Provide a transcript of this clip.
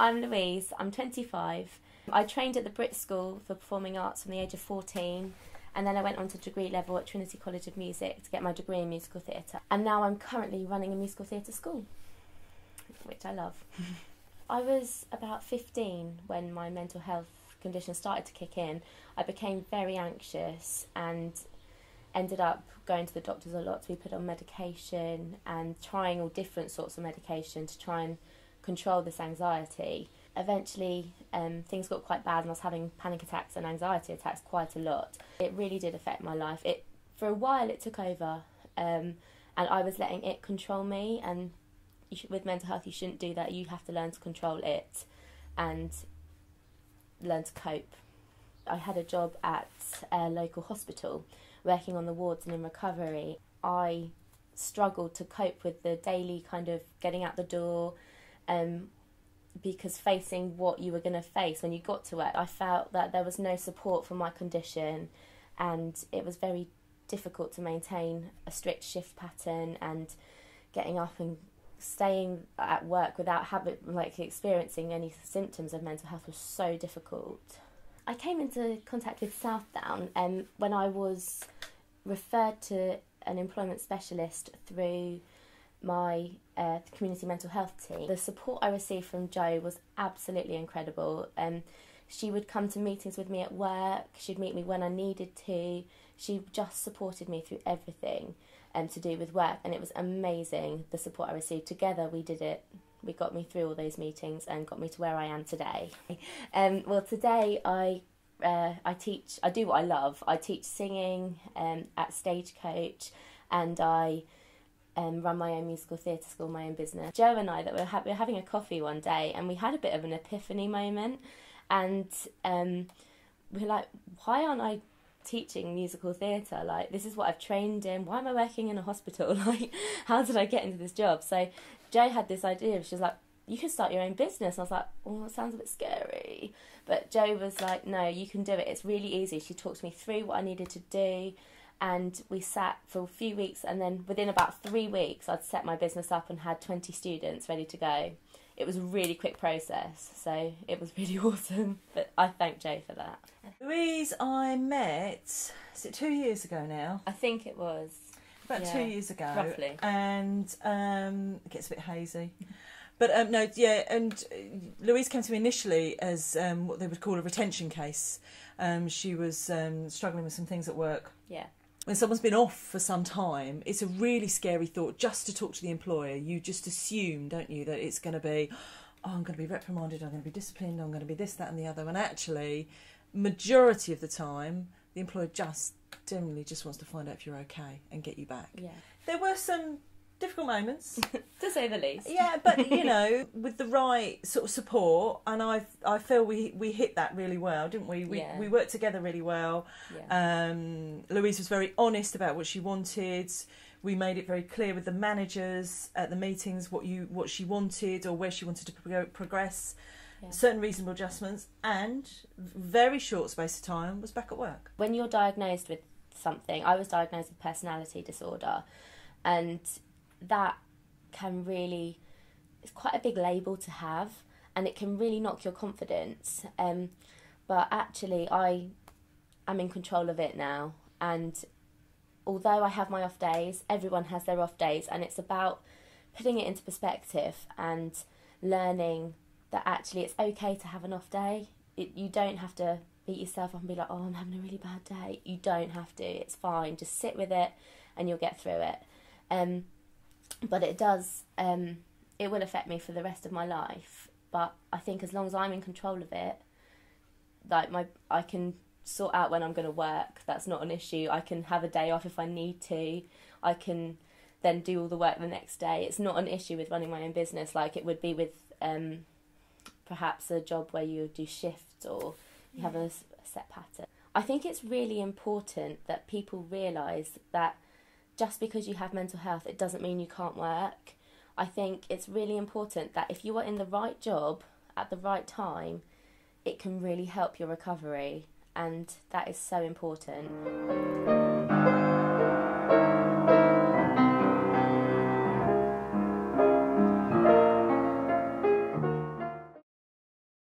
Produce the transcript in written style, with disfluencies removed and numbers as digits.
I'm Louise, I'm 25. I trained at the Brit School for Performing Arts from the age of 14, and then I went on to degree level at Trinity College of Music to get my degree in musical theatre. And now I'm currently running a musical theatre school, which I love. I was about 15 when my mental health condition started to kick in. I became very anxious and ended up going to the doctors a lot to be put on medication and trying all different sorts of medication to try and control this anxiety. Eventually things got quite bad and I was having panic attacks and anxiety attacks quite a lot. It really did affect my life. For a while it took over and I was letting it control me, and with mental health you shouldn't do that. You have to learn to control it and learn to cope. I had a job at a local hospital working on the wards and in recovery. I struggled to cope with the daily kind of getting out the door, because facing what you were going to face when you got to work, I felt that there was no support for my condition, and it was very difficult to maintain a strict shift pattern, and getting up and staying at work without experiencing any symptoms of mental health was so difficult. I came into contact with Southdown when I was referred to an employment specialist through my community mental health team. The support I received from Jo was absolutely incredible. She would come to meetings with me at work, she'd meet me when I needed to, she just supported me through everything to do with work, and it was amazing the support I received. Together we did it. We got me through all those meetings and got me to where I am today. Well, today I do what I love. I teach singing at Stagecoach, and I run my own musical theatre school, my own business. Jo and I, we were having a coffee one day, and we had a bit of an epiphany moment, and we were like, why aren't I teaching musical theatre? Like, this is what I've trained in. Why am I working in a hospital? Like, how did I get into this job? So Jo had this idea. She was like, you can start your own business. And I was like, oh, that sounds a bit scary. But Jo was like, no, you can do it. It's really easy. She talked me through what I needed to do, and we sat for a few weeks, and then within about 3 weeks I'd set my business up and had 20 students ready to go. It was a really quick process, so it was really awesome, but I thank Jo for that. Louise, I met, is it 2 years ago now? I think it was. About 2 years ago. Roughly. And it gets a bit hazy. But and Louise came to me initially as what they would call a retention case. She was struggling with some things at work. Yeah. When someone's been off for some time, it's a really scary thought just to talk to the employer. You just assume, don't you, that it's going to be, oh, I'm going to be reprimanded, I'm going to be disciplined, I'm going to be this, that and the other. And actually, majority of the time, the employer generally just wants to find out if you're okay and get you back. Yeah. There were some difficult moments, to say the least. Yeah, but you know, with the right sort of support, and I feel we hit that really well, didn't we? We worked together really well. Yeah. Louise was very honest about what she wanted. We made it very clear with the managers at the meetings what she wanted or where she wanted to progress. Yeah. Certain reasonable adjustments, and very short space of time was back at work. When you're diagnosed with something, I was diagnosed with personality disorder, and that can really, it's quite a big label to have, and it can really knock your confidence. But actually I am in control of it now, and although I have my off days, everyone has their off days, and it's about putting it into perspective and learning that actually it's okay to have an off day. You don't have to beat yourself up and be like, oh, I'm having a really bad day. You don't have to. It's fine. Just sit with it and you'll get through it. But it does, it will affect me for the rest of my life. But I think as long as I'm in control of it, like I can sort out when I'm going to work. That's not an issue. I can have a day off if I need to. I can then do all the work the next day. It's not an issue with running my own business like it would be with perhaps a job where you do shifts or you have a set pattern. I think it's really important that people realise that just because you have mental health, it doesn't mean you can't work. I think it's really important that if you are in the right job at the right time, it can really help your recovery, and that is so important.